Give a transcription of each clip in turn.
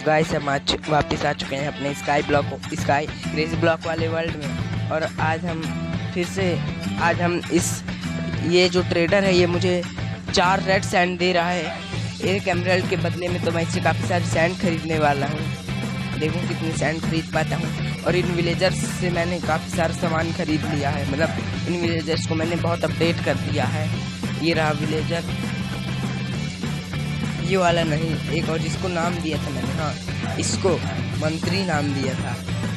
तो गाइस हम वापस आ चुके हैं अपने स्काई क्रेजी ब्लॉक वाले वर्ल्ड में। और आज हम ये जो ट्रेडर है ये मुझे 4 रेड सैंड दे रहा है एक एमराल्ड के बदले में। तो मैं इससे काफ़ी सारी सैंड खरीदने वाला हूँ, देखूँ कितनी सैंड खरीद पाता हूँ। और इन विलेजर्स से मैंने काफ़ी सारा सामान खरीद लिया है, मतलब इन विलेजर्स को मैंने बहुत अपडेट कर दिया है। ये रहा विलेजर, ये वाला नहीं, एक और जिसको नाम दिया था मैंने, हाँ इसको मंत्री नाम दिया था।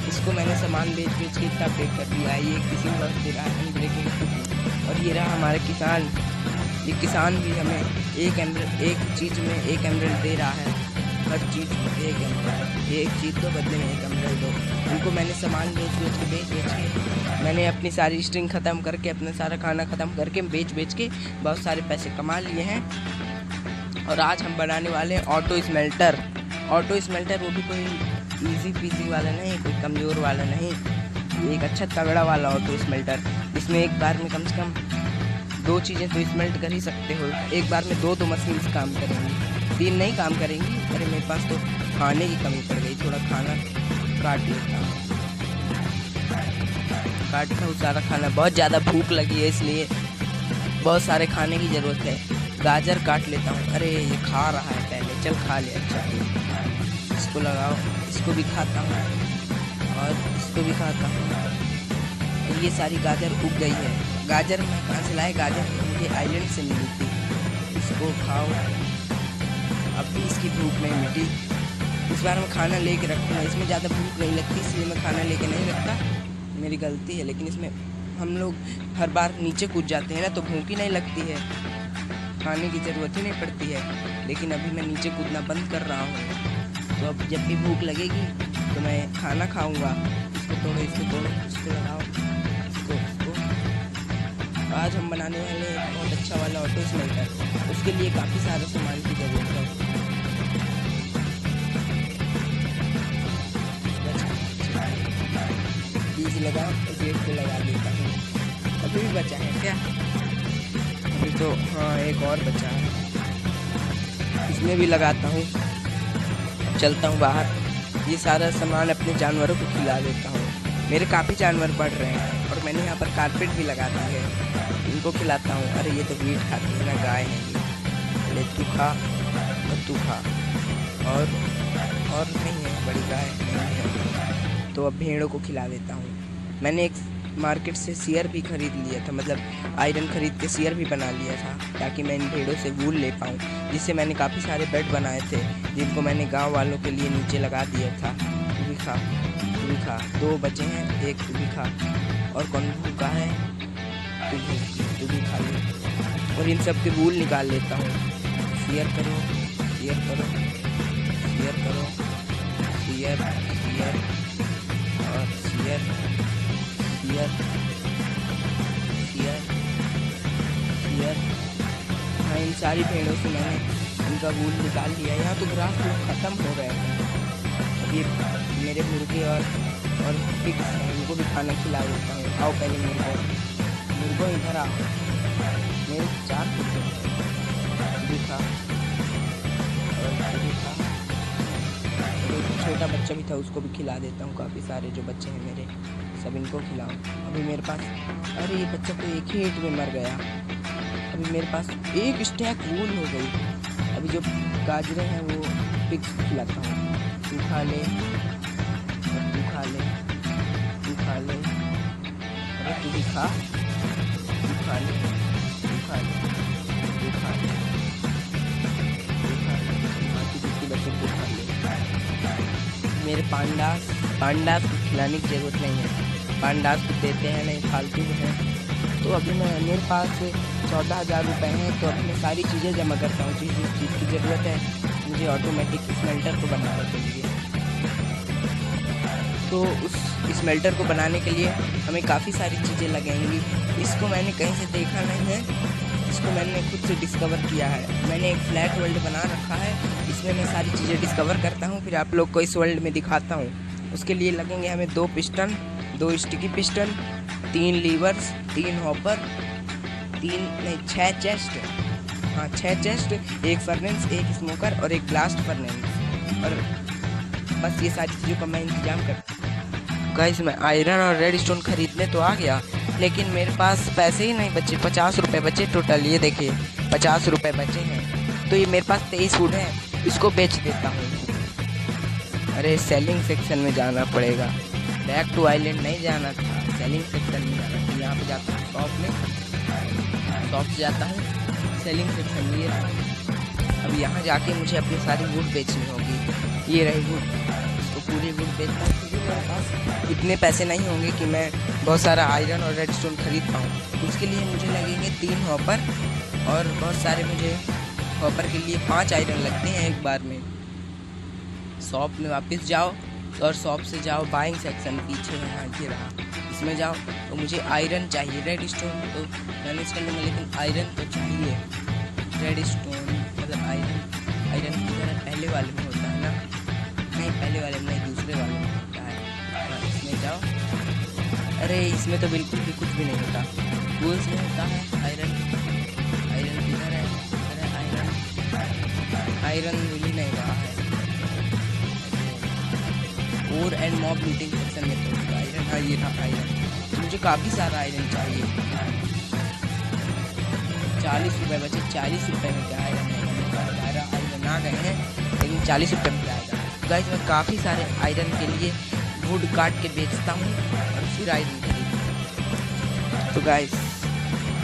इसको मैंने सामान बेच के इतना अपडेट कर दिया है। ये किसी वक्त दे रहा है ब्रेकिंग। और ये रहा हमारे किसान, ये किसान भी हमें एक चीज़ में एक एमराल्ड दे रहा है, हर चीज़ में एक एमराल्ड, एक चीज़ तो बदले में एक एमराल्ड दो। उनको मैंने सामान बेच के मैंने अपनी सारी स्ट्रिंग ख़त्म करके, अपना सारा खाना ख़त्म करके बेच के बहुत सारे पैसे कमा लिए हैं। और आज हम बनाने वाले हैं ऑटो स्मेल्टर। वो भी कोई इजी पीजी वाला नहीं, कोई कमज़ोर वाला नहीं, एक अच्छा तगड़ा वाला ऑटो स्मेल्टर। इसमें एक बार में कम से कम 2 चीज़ें तो स्मेल्ट कर ही सकते हो। एक बार में 2 मशीन काम करेंगी, 3 नहीं काम करेंगी। अरे मेरे पास तो खाने की कमी पड़ गई, थोड़ा खाना काट लेता हूँ। काटता हूँ सारा खाना, बहुत ज़्यादा भूख लगी है इसलिए बहुत सारे खाने की ज़रूरत है। गाजर काट लेता हूँ। अरे ये खा रहा है पहले, चल खा ले। अच्छा इसको लगाओ, इसको भी खाता हूँ और इसको भी खाता हूँ। ये सारी गाजर उग गई है। गाजर मैं कहाँ से लाए? गाजर मुझे आइलैंड से मिली थी। इसको खाओ, अब भी इसकी भूख नहीं मिटी। इस बार मैं खाना लेके रखूँगा, इसमें ज़्यादा भूख नहीं लगती इसलिए मैं खाना लेके नहीं रखता, मेरी गलती है। लेकिन इसमें हम लोग हर बार नीचे कूद जाते हैं ना, तो भूख ही नहीं लगती है, खाने की ज़रूरत ही नहीं पड़ती है। लेकिन अभी मैं नीचे कूदना बंद कर रहा हूँ, तो अब जब भी भूख लगेगी तो मैं खाना खाऊंगा। इसको तोड़ो, इसको लगाओ, इसको। आज हम बनाने वाले हैं बहुत अच्छा वाला ऑटो स्मेल्टर। उसके लिए काफ़ी सारे सामान की ज़रूरत है। बीज लगा और गेट पे लगा देता हूँ। अभी भी बचा है क्या? अभी तो हाँ एक और बचा है, इसमें भी लगाता हूँ। चलता हूँ बाहर, ये सारा सामान अपने जानवरों को खिला देता हूँ। मेरे काफ़ी जानवर बढ़ रहे हैं और मैंने यहाँ पर कारपेट भी लगा दी है, इनको खिलाता हूँ। अरे ये तो वीट खाती है ना, गाय है ये। ले तू खा और तू खा। और नहीं है, बड़ी गाय नहीं है, तो अब भेड़ों को खिला देता हूँ। मैंने एक मार्केट से सियर भी खरीद लिया था, मतलब आयरन खरीद के सियर भी बना लिया था, ताकि मैं इन भेड़ों से वूल ले पाऊँ। जिससे मैंने काफ़ी सारे बेड बनाए थे, जिनको मैंने गांव वालों के लिए नीचे लगा दिया था। तू भी खा, 2 बचे हैं, एक तू भी खा। और कौन भूखा है? तू भी खा ले। और इन सब के वूल निकाल लेता हूँ। सियर करो, हाँ इन सारी भेड़ों से मैंने इनका वूल निकाल लिया। यहाँ तो ग्रास लोग ख़त्म हो गए हैं। अभी मेरे मुर्गे और पिग्स हैं, इनको भी खाना खिला देता हूँ। आओ पहले मुर्गो इधर आओ, मेरे 4 मुर्गे भी खा और भी खा। एक छोटा बच्चा भी था, उसको भी खिला देता हूँ। काफ़ी सारे जो बच्चे हैं मेरे, सब इनको खिलाऊँ। अभी मेरे पास, अरे ये बच्चा तो एक ही हिट में मर गया। अभी मेरे पास 1 स्टैक वूल हो गई। अभी जो गाजरें हैं वो पिग्स खिलाता हूँ। तू खा ले, अरे तू भी खा, बाकी जिसके बच्चे को खा ले। मेरे पांडास को खिलाने की ज़रूरत नहीं है, पांडास को देते हैं नहीं, फालतू हैं। तो अभी मेरे पास 14,000 रुपये हैं, तो अपनी सारी चीज़ें जमा करता हूँ। जिस चीज़ की ज़रूरत है मुझे ऑटोमेटिक स्मेल्टर को बनाने के लिए। तो उस स्मेल्टर को बनाने के लिए हमें काफ़ी सारी चीज़ें लगेंगी। इसको मैंने कहीं से देखा नहीं है, इसको मैंने खुद से डिस्कवर किया है। मैंने एक फ्लैट वर्ल्ड बना रखा है, इसमें मैं सारी चीज़ें डिस्कवर करता हूँ, फिर आप लोग को इस वर्ल्ड में दिखाता हूँ। उसके लिए लगेंगे हमें 2 piston, 2 sticky piston, 3 levers, 3 hopper, 6 chest, हाँ 6 चेस्ट, 1 फर्नेस, 1 स्मोकर और 1 ब्लास्ट फर्नेस। और बस ये सारी चीज़ों का मैं इंतजाम कर। गाइस मैं आयरन और रेड स्टोन खरीदने तो आ गया, लेकिन मेरे पास पैसे ही नहीं बचे। 50 रुपये बचे टोटल, ये देखिए 50 रुपये बचे हैं। तो ये मेरे पास 23 वुड है, इसको बेच देता हूँ। अरे सेलिंग सेक्शन में जाना पड़ेगा, बैक टू आइलैंड नहीं जाना था, सेलिंग सेक्शन में जाना था। यहाँ पे जाता हूँ शॉप में, शॉप से जाता हूँ सेलिंग सेक्शन में। अब यहाँ जाके मुझे अपनी सारी वुड बेचनी होगी। ये रही वुड, इसको पूरी वुड बेचता हूँ क्योंकि मेरे पास इतने पैसे नहीं होंगे कि मैं बहुत सारा आयरन और रेड स्टोन खरीद पाऊँ। उसके लिए मुझे लगेंगे 3 हॉपर, और बहुत सारे मुझे हॉपर के लिए 5 आयरन लगते हैं एक बार में। शॉप में वापस जाओ और शॉप से जाओ बाइंग सेक्शन, पीछे यहाँ ये रहा, इसमें जाओ। तो मुझे आयरन चाहिए, रेड स्टोन तो मैनेज कर लूँगा, लेकिन आयरन तो चाहिए। रेड स्टोन मतलब आयरन की तरह पहले वाले में होता है ना? नहीं पहले वाले में नहीं, दूसरे वाले में होता है। हाँ इसमें जाओ। अरे इसमें तो बिल्कुल भी कुछ भी नहीं होता, टूल्स में होता है आयरन। आयरन किधर है? अरे आयरन मिल ही नहीं रहा है। और एंड मॉब लूटिंग सेक्शन में तो आयरन, हाँ ये था आयरन। मुझे काफ़ी सारा आयरन चाहिए। 40 रुपये बचे, 40 रुपये में क्या आयरन है? 12 आयरन आ गए हैं, लेकिन 40 रुपये में क्या आएगा? गाइस मैं काफ़ी सारे आयरन के लिए वुड काट के बेचता हूँ और फिर आयरन खरीदता। तो गाइस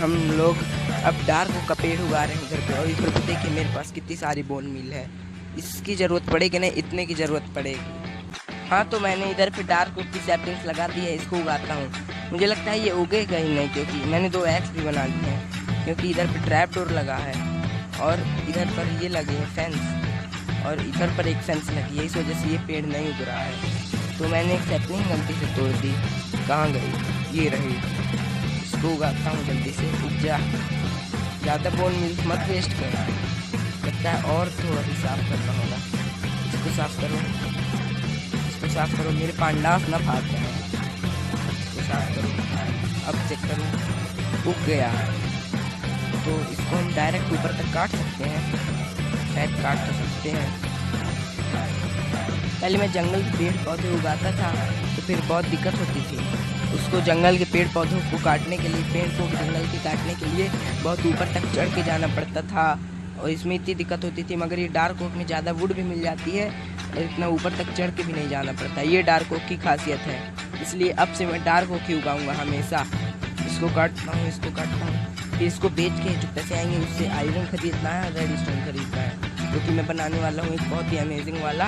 हम लोग अब डार्क का पेड़ उगा रहे हैं इधर पे, और इधर पे देखिए मेरे पास कितनी सारी बोन मिल है। इसकी ज़रूरत पड़ेगी नहीं, इतने की ज़रूरत पड़ेगी। हाँ तो मैंने इधर पे डार्क की सैपलिंग्स लगा दी है, इसको उगाता हूँ। मुझे लगता है ये उगेगा ही नहीं, क्योंकि मैंने 2 एक्स भी बना लिए हैं, क्योंकि इधर पे ट्रैप डोर लगा है और इधर पर ये लगे हैं फेंस, और इधर पर एक फेंस लगी है, इस वजह से ये पेड़ नहीं उग रहा है। तो मैंने एक सैपलिंग गलती से तोड़ दी, कहाँ गई? ये रही। इसको उगाता हूँ जल्दी से, उग जा। ज़्यादा बोन मिल्क मत वेस्ट कर, लगता है और थोड़ा भी साफ़ करना होगा। इसको साफ़ करो, साफ करो, मेरे पांडास ना भाग जाए। इसको साफ करो, अब चेक करो उग गया। तो इसको हम डायरेक्ट ऊपर तक काट सकते हैं, शायद काट तो सकते हैं। पहले मैं जंगल के पेड़ पौधे उगाता था तो फिर बहुत दिक्कत होती थी उसको, जंगल के पेड़ पौधों को काटने के लिए, पेड़ को जंगल के काटने के लिए बहुत ऊपर तक चढ़ के जाना पड़ता था, और इसमें इतनी दिक्कत होती थी। मगर ये डार्क ओक में ज़्यादा वुड भी मिल जाती है और इतना ऊपर तक चढ़ के भी नहीं जाना पड़ता। ये डार्क ओक की खासियत है, इसलिए अब से मैं डार्क ओक ही उगाऊंगा हमेशा। इसको काटता हूँ, इसको काटता हूँ, फिर इसको बेच के जो पैसे आएंगे उससे आयरन खरीदना है और रेड स्टोन खरीदना है, क्योंकि तो मैं बनाने वाला हूँ एक बहुत ही अमेजिंग वाला,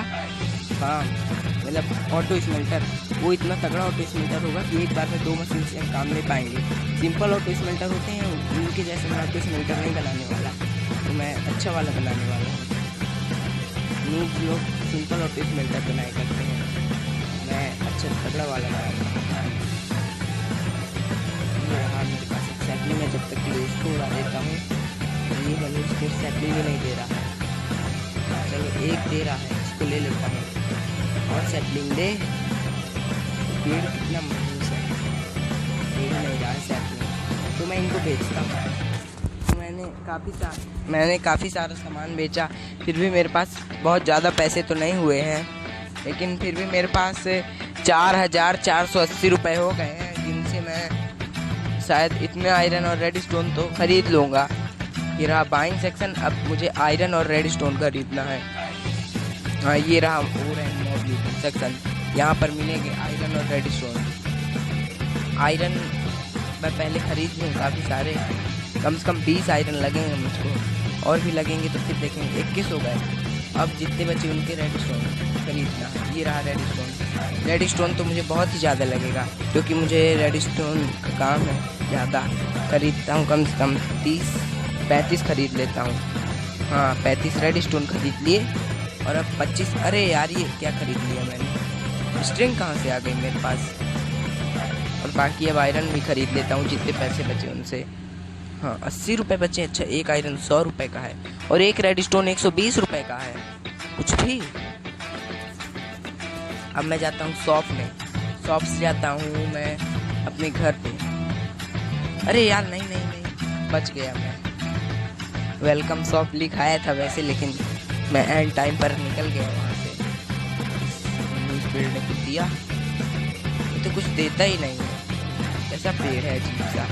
हाँ मतलब ऑटो स्मेल्टर। वो इतना तगड़ा ऑटो स्मेल्टर होगा कि एक बार में 2 मशीन से हम काम ले पाएंगे। सिंपल ऑटो स्मेल्टर होते हैं, उनके जैसे मैं ऑटो स्मेल्टर नहीं बनाने वाला, तो मैं अच्छा वाला बनाने वाला हूँ। लोग सिंपल ऑटो स्मेल्टर बनाए करते हैं, मैं अच्छा तगड़ा वाला बनाता हूँ। ये रहा मेरे पास एक सैपलिंग है, जब तक कि इसको उड़ा देता हूँ। ये मनुष्य फिर सैपलिंग भी नहीं दे रहा है, चलो एक दे रहा है, इसको ले लेता हूँ और सैपलिंग दे। पेड़ कितना मनुष्य है, पेड़ नहीं रहा है सैपलिंग, तो मैं इनको बेचता हूँ। मैंने काफ़ी सारा सामान बेचा, फिर भी मेरे पास बहुत ज़्यादा पैसे तो नहीं हुए हैं, लेकिन फिर भी मेरे पास 4480 रुपये हो गए हैं, जिनसे मैं शायद इतने आयरन और रेड स्टोन तो खरीद लूँगा। ये रहा बाइंग सेक्शन, अब मुझे आयरन और रेड स्टोन खरीदना है। हाँ ये रहा और एंड मॉब लूटिंग सेक्शन, यहाँ पर मिलेंगे आयरन और रेड स्टोन। आयरन मैं पहले खरीद लूँ काफ़ी सारे, कम से कम 20 आयरन लगेंगे मुझको, और भी लगेंगे तो फिर देखेंगे। 21 हो गए, अब जितने बचे उनके रेड स्टोन खरीदना है। ये रहा रेड स्टोन। रेड स्टोन तो मुझे बहुत ही ज़्यादा लगेगा, क्योंकि मुझे रेड स्टोन का काम है ज़्यादा। खरीदता हूँ कम से कम 30-35 खरीद लेता हूँ। हाँ 35 रेड स्टोन खरीद लिए, और अब 25। अरे यार ये क्या खरीद लिया मैंने, स्ट्रिंग कहाँ से आ गई मेरे पास। और बाकी अब आयरन भी खरीद लेता हूँ जितने पैसे बचे उनसे। हाँ 80 रुपये बचे। अच्छा एक आयरन 100 रुपये का है, और एक रेड स्टोन 120 रुपये का है, कुछ भी। अब मैं जाता हूँ शॉप में, शॉप से जाता हूँ मैं अपने घर पे। अरे यार नहीं नहीं नहीं, बच गया मैं। वेलकम शॉप लिखाया था वैसे, लेकिन मैं एंड टाइम पर निकल गया वहाँ से। पेड़ ने कुछ दिया? ये तो कुछ देता ही नहीं है, ऐसा पेड़ है अजीब सा।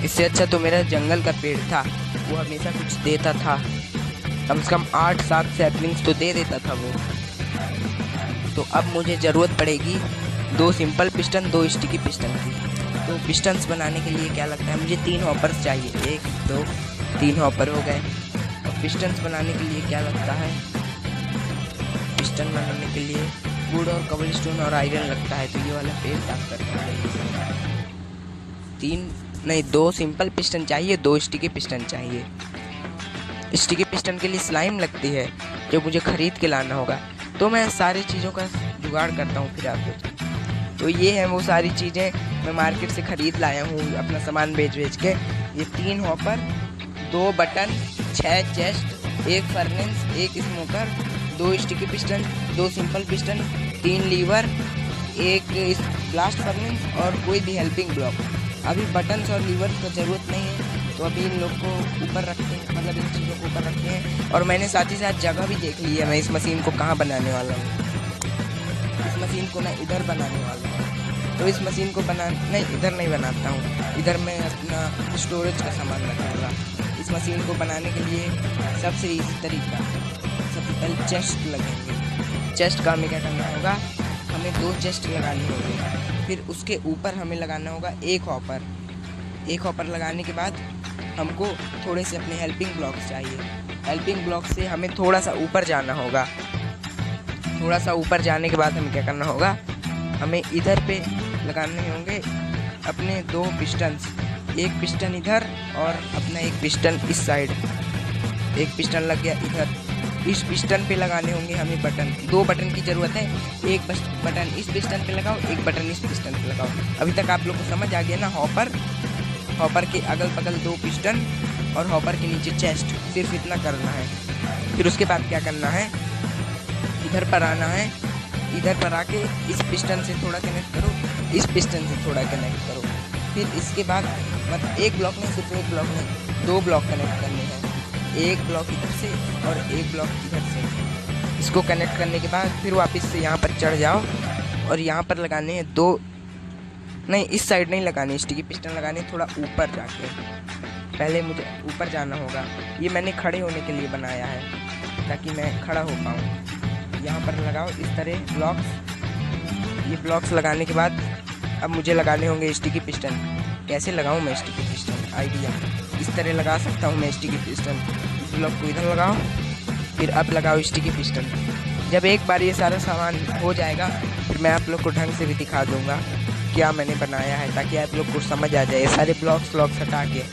इससे अच्छा तो मेरा जंगल का पेड़ था, वो हमेशा कुछ देता था, कम से कम 8-7 सैपलिंग्स तो दे देता था वो। तो अब मुझे ज़रूरत पड़ेगी 2 सिंपल पिस्टन, 2 स्टिकी पिस्टन की। तो पिस्टन्स बनाने के लिए क्या लगता है, मुझे 3 हॉपर्स चाहिए। 1 2 3 हॉपर हो गए। और पिस्टन्स बनाने के लिए क्या लगता है, पिस्टन बनाने के लिए वुड और कबलस्टोन और आयरन लगता है। तो ये वाला पेड़ साफ करता है। 2 सिंपल पिस्टन चाहिए, 2 स्टिकी पिस्टन चाहिए। स्टिकी पिस्टन के लिए स्लाइम लगती है जो मुझे खरीद के लाना होगा। तो मैं सारी चीज़ों का जुगाड़ करता हूँ फिर आपको। तो ये है वो सारी चीज़ें मैं मार्केट से ख़रीद लाया हूँ अपना सामान बेच के। ये 3 hopper, 2 button, 6 chest, 1 furnace, 1 smoker, 2 sticky piston, 2 simple piston, 3 lever, 1 blast furnace और कोई भी हेल्पिंग ब्लॉक। अभी बटन्स और लीवर का ज़रूरत नहीं है, तो अभी इन लोग को ऊपर रखते हैं, मतलब इन चीज़ों को ऊपर रखते हैं। और मैंने साथ ही साथ जगह भी देख ली है, मैं इस मशीन को कहाँ बनाने वाला हूँ। इस मशीन को मैं इधर बनाने वाला हूँ। तो इस मशीन को इधर नहीं बनाता हूँ, इधर मैं अपना स्टोरेज का सामान रखूँगा। इस मशीन को बनाने के लिए सबसे ईजी तरीका, सबसे पहले चेस्ट लगेंगे। चेस्ट का हमें क्या करना होगा, हमें 2 चेस्ट लगानी होगी। फिर उसके ऊपर हमें लगाना होगा 1 हॉपर। 1 हॉपर लगाने के बाद हमको थोड़े से अपने हेल्पिंग ब्लॉक्स चाहिए। हेल्पिंग ब्लॉक से हमें थोड़ा सा ऊपर जाना होगा। थोड़ा सा ऊपर जाने के बाद हमें क्या करना होगा, हमें इधर पे लगाने होंगे अपने 2 पिस्टन्स। 1 पिस्टन इधर और अपना 1 पिस्टन इस साइड। 1 पिस्टन लग गया इधर। इस पिस्टन पे लगाने होंगे हमें बटन। 2 बटन की ज़रूरत है। 1 बटन इस पिस्टन पे लगाओ, 1 बटन इस पिस्टन पे लगाओ। अभी तक आप लोग को समझ आ गया ना। हॉपर के अगल बगल 2 पिस्टन और हॉपर के नीचे चेस्ट, सिर्फ इतना करना है। फिर उसके बाद क्या करना है, इधर पर आना है। इधर पर आके इस पिस्टन से थोड़ा कनेक्ट करो, इस पिस्टन से थोड़ा कनेक्ट करो। फिर इसके बाद मतलब 1 ब्लॉक नहीं, सिर्फ 1 ब्लॉक नहीं, 2 ब्लॉक कनेक्ट करने हैं। 1 ब्लॉक इधर से और 1 ब्लॉक इधर से। इसको कनेक्ट करने के बाद फिर वापस से यहाँ पर चढ़ जाओ और यहाँ पर लगाने हैं 2, नहीं इस साइड नहीं लगाने, स्टिकी पिस्टन लगाने थोड़ा ऊपर जाके। पहले मुझे ऊपर जाना होगा। ये मैंने खड़े होने के लिए बनाया है ताकि मैं खड़ा हो पाऊँ। यहाँ पर लगाओ इस तरह ब्लॉक्स। ये ब्लॉक्स लगाने के बाद अब मुझे लगाने होंगे स्टिकी पिस्टन। कैसे लगाऊँ मैं स्टिकी पिस्टन, आइडिया। इस तरह लगा सकता हूँ मैं स्टिकी पिस्टन। इस ब्लॉक को इधर लगाओ, फिर अब लगाओ स्टिकी पिस्टन। जब एक बार ये सारा सामान हो जाएगा फिर मैं आप लोग को ढंग से भी दिखा दूँगा क्या मैंने बनाया है, ताकि आप लोग को समझ आ जाए। सारे ब्लॉक्स हटा के,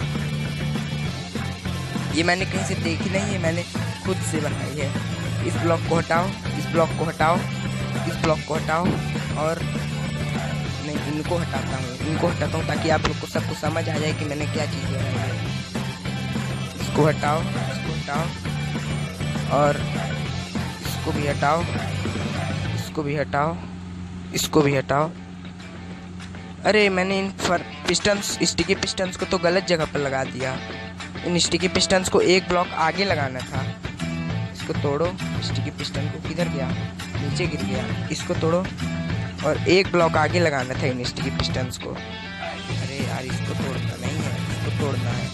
ये मैंने कहीं से देखी नहीं है, मैंने खुद से बनाई है। इस ब्लॉक को हटाओ, इस ब्लॉक को हटाओ, इस ब्लॉक को हटाओ और नहीं, इनको हटाता हूँ ताकि आप लोग को सबको समझ आ जाए कि मैंने क्या चीज़ बनाई है। इसको हटाओ, इसको हटाओ और इसको भी हटाओ, इसको भी हटाओ, इसको भी हटाओ। अरे मैंने इन पिस्टन्स, स्टिकी पिस्टन्स को तो गलत जगह पर लगा दिया। इन स्टिकी पिस्टन्स को 1 ब्लॉक आगे लगाना था। इसको तोड़ो, स्टिकी पिस्टन को किधर गया, नीचे गिर गया। इसको तोड़ो और 1 ब्लॉक आगे लगाना था इन स्टिकी पिस्टन्स को। अरे यार इसको तोड़ना नहीं है, इसको तोड़ना है।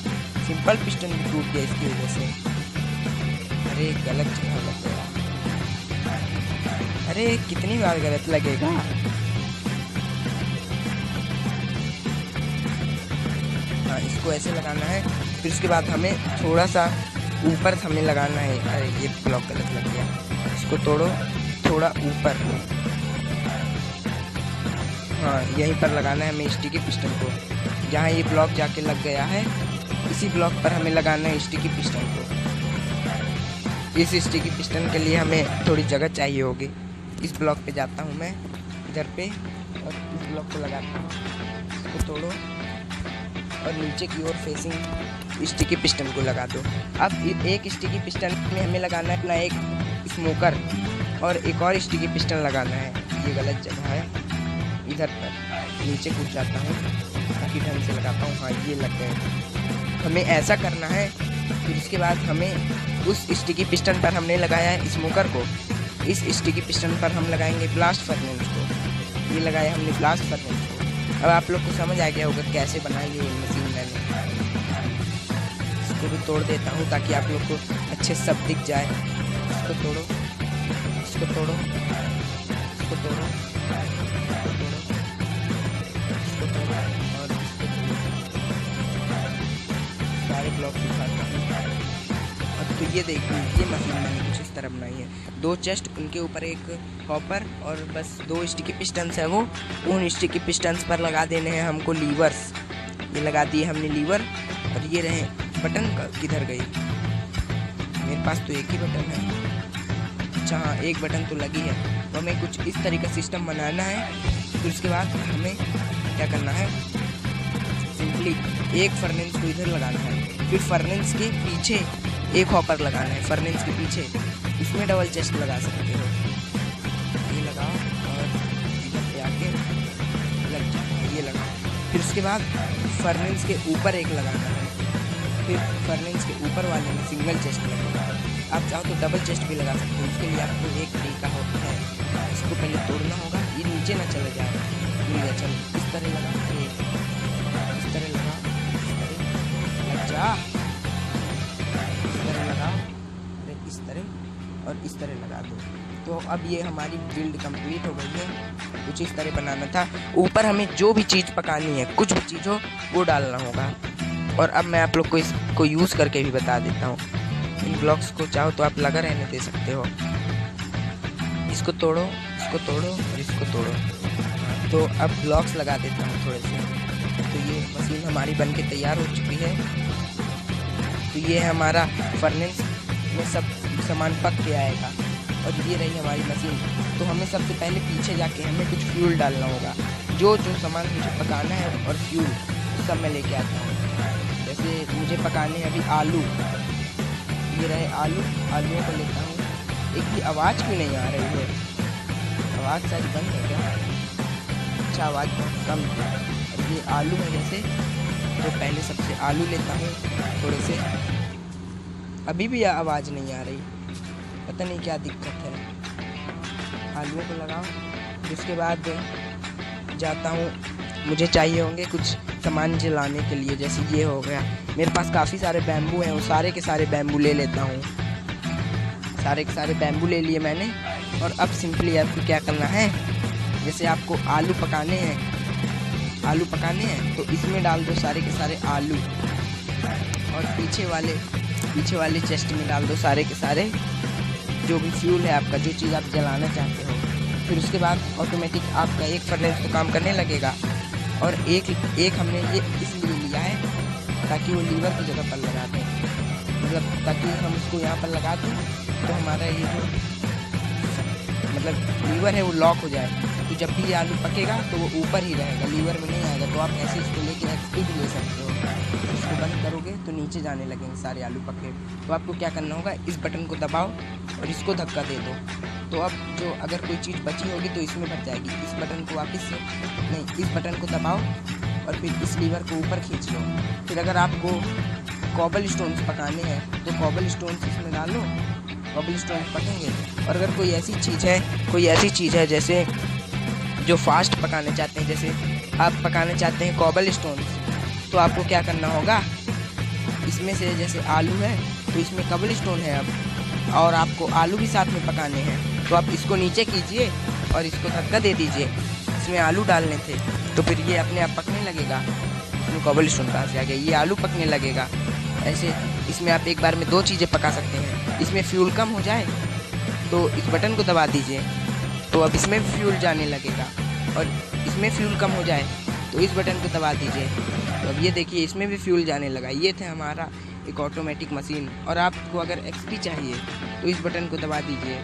सिंपल पिस्टन भी टूट गया इसकी वजह से। अरे गलत जगह लग गया। अरे कितनी बार गलत लगेगा। हाँ, इसको ऐसे लगाना है। फिर उसके बाद हमें थोड़ा सा ऊपर हमें लगाना है। अरे ये ब्लॉक गलत लग गया, इसको तोड़ो थोड़ा ऊपर। हाँ, यहीं पर लगाना है हमें स्टिकी पिस्टन को। जहाँ ये ब्लॉक जाके लग गया है इसी ब्लॉक पर हमें लगाना है स्टिकी पिस्टन को। इस स्टिकी पिस्टन के लिए हमें थोड़ी जगह चाहिए होगी। इस ब्लॉक पे जाता हूँ मैं, इधर पे, और इस ब्लॉक को लगाता हूँ। इसको तोड़ो और नीचे की ओर फेसिंग स्टिकी पिस्टन को लगा दो। अब एक स्टिकी पिस्टन में हमें लगाना है अपना 1 स्मोकर और एक और स्टिकी पिस्टन लगाना है। ये गलत जगह है, इधर पर नीचे कूद जाता हूँ ताकि ढंग से लगा पाऊँ। हाँ, ये लग गए। हमें ऐसा करना है। फिर उसके बाद हमें उस स्टिकी पिस्टन पर हमने लगाया है स्मोकर को, इस स्टिकी पिस्टन पर हम लगाएंगे ब्लास्ट फर्नेस को। ये लगाया हमने ब्लास्ट फर्नेस को। अब आप लोग को समझ आ गया होगा कैसे बनाई है ये मशीन मैंने। इसको भी तोड़ देता हूँ ताकि आप लोग को अच्छे सब दिख जाए। इसको तोड़ो, इसको तोड़ो, इसको तोड़ो, इसको तोड़ो और इसको तोड़ो। सारे ब्लॉक उठाता हूँ। अब तो ये देखिए ये मशीन मैंने कुछ इस तरह बनाई है। 2 चेस्ट, उनके ऊपर एक हॉपर और बस 2 स्टिकी पिस्टन्स है। वो उन स्टिकी पिस्टन्स पर लगा देने हैं हमको लीवर्स। ये लगा दिए हमने लीवर। और ये रहे बटन किधर गई? मेरे पास तो एक ही बटन है। अच्छा हाँ, एक बटन तो लगी है। तो हमें कुछ इस तरह का सिस्टम बनाना है। फिर उसके बाद हमें क्या करना है, सिंपली एक फर्नेस को इधर लगाना है। फिर फर्नेस के पीछे एक हॉपर लगाना है। फर्नेस के पीछे इसमें डबल चेस्ट लगा सकते हो। ये लगाओ और इधर पे आके लग जाए, ये लगाओ। फिर उसके बाद फर्नेस के ऊपर एक लगाना है। फिर फर्नेस के ऊपर वाले में सिंगल चेस्ट लगेगा। आप चाहो तो डबल चेस्ट भी लगा सकते हो। उसके लिए आपको एक तरीका होता है, इसको पहले तोड़ना होगा। ये नीचे ना चले जाए। चलो इस तरह लगा, इस तरह लगा, इस तरह लग जा, इस तरह लगाओ, इस तरह और इस तरह लगा दो। तो अब ये हमारी बिल्ड कंप्लीट हो गई है। कुछ इस तरह बनाना था। ऊपर हमें जो भी चीज़ पकानी है, कुछ भी चीज़ हो वो डालना होगा। और अब मैं आप लोग को इसको यूज़ करके भी बता देता हूँ। इन ब्लॉक्स को चाहो तो आप लगा रहने दे सकते हो। इसको तोड़ो, इसको तोड़ो और इसको तोड़ो। तो अब ब्लॉक्स लगा देता हूँ थोड़े से। तो ये मशीन हमारी बन के तैयार हो चुकी है। तो ये हमारा फर्नेस में सब सामान पक के आएगा। और ये रही हमारी मशीन। तो हमें सबसे पहले पीछे जाके हमें कुछ फ्यूल डालना होगा। जो सामान मुझे पकाना है और फ्यूल सब मैं लेके आता हूँ। जैसे मुझे पकाने हैं अभी आलू। ये रहे आलू, आलूओं को लेता हूँ। एक भी आवाज़ क्यों नहीं आ रही है? आवाज़ शायद बंद है क्या? अच्छा, आवाज़ बहुत कम है। और ये आलू है जैसे, तो पहले सबसे आलू लेता हूँ थोड़े से। अभी भी आवाज़ नहीं आ रही, पता नहीं क्या दिक्कत है। आलूओं को लगाओ। फिर उसके बाद जाता हूँ, मुझे चाहिए होंगे कुछ सामान जलाने के लिए। जैसे ये हो गया, मेरे पास काफ़ी सारे बैम्बू हैं। वो सारे के सारे बैम्बू ले लेता हूँ। सारे के सारे बैम्बू ले लिए मैंने। और अब सिंपली आपको क्या करना है, जैसे आपको आलू पकाने हैं, आलू पकाने हैं तो इसमें डाल दो सारे के सारे आलू। और पीछे वाले चेस्ट में डाल दो सारे के सारे जो भी फ्यूल है आपका, जो चीज़ आप जलाना चाहते हो। फिर उसके बाद ऑटोमेटिक आपका एक फर्नेस तो काम करने लगेगा। और एक हमने ये इसलिए लिया है ताकि वो लीवर की जगह पर लगा दें। मतलब ताकि हम इसको यहाँ पर लगा दें तो हमारा ये जो मतलब लीवर है वो लॉक हो जाए। तो जब भी ये आलू पकेगा तो वो ऊपर ही रहेगा, लीवर में नहीं आएगा। तो आप ऐसे इसको लेके एक्सपी भी ले सकते हो। इसको बंद करोगे तो नीचे जाने लगेंगे सारे आलू पके। तो आपको क्या करना होगा, इस बटन को दबाओ और इसको धक्का दे दो। तो अब जो अगर कोई चीज़ बची होगी तो इसमें भर जाएगी। इस बटन को वापस से नहीं, इस बटन को दबाओ और फिर इस लीवर को ऊपर खींच लो। फिर अगर आपको कॉबल स्टोन्स पकाने हैं तो कॉबल स्टोन्स इसमें डाल लो, कॉबल स्टोन्स पकेंगे। और अगर कोई ऐसी चीज़ है जैसे जो फास्ट पकाने चाहते हैं, जैसे आप पकाने चाहते हैं कॉबल स्टोन्स, तो आपको क्या करना होगा, इसमें से जैसे आलू है तो इसमें कॉबल स्टोन है अब, और आपको आलू भी साथ में पकाने हैं तो आप इसको नीचे कीजिए और इसको धक्का दे दीजिए। इसमें आलू डालने थे तो फिर ये अपने आप पकने लगेगा। इसमें कॉबल स्टोन कहाँ से आ गया, ये आलू पकने लगेगा। ऐसे इसमें आप एक बार में 2 चीज़ें पका सकते हैं। इसमें फ्यूल कम हो जाए तो इस बटन को दबा दीजिए तो अब इसमें फ्यूल जाने लगेगा। और इसमें फ्यूल कम हो जाए तो इस बटन को दबा दीजिए तो अब ये देखिए इसमें भी फ्यूल जाने लगा। ये थे हमारा एक ऑटोमेटिक मशीन। और आपको अगर एक्सपी चाहिए तो इस बटन को दबा दीजिए।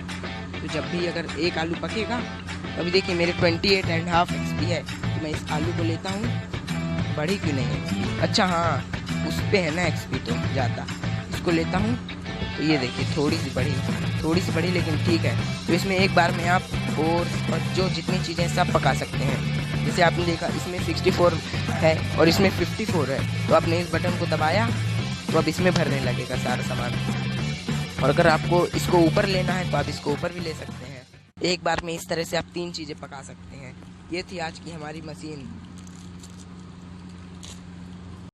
तो जब भी अगर एक आलू पकेगा तो अभी देखिए मेरे 28.5 एक्सपी है। तो मैं इस आलू को लेता हूँ, बढ़ी क्यों नहीं एक्सपी, अच्छा हाँ उस पर है ना एक्सपी तो ज़्यादा। इसको लेता हूँ तो ये देखिए थोड़ी सी बढ़ी लेकिन ठीक है। तो इसमें एक बार में आप और जो जितनी चीज़ें सब पका सकते हैं। जैसे आपने देखा इसमें 64 है और इसमें 54 है। तो आपने इस बटन को दबाया तो अब इसमें भरने लगेगा सारा सामान। और अगर आपको इसको ऊपर लेना है तो आप इसको ऊपर भी ले सकते हैं। एक बार में इस तरह से आप 3 चीज़ें पका सकते हैं। ये थी आज की हमारी मशीन।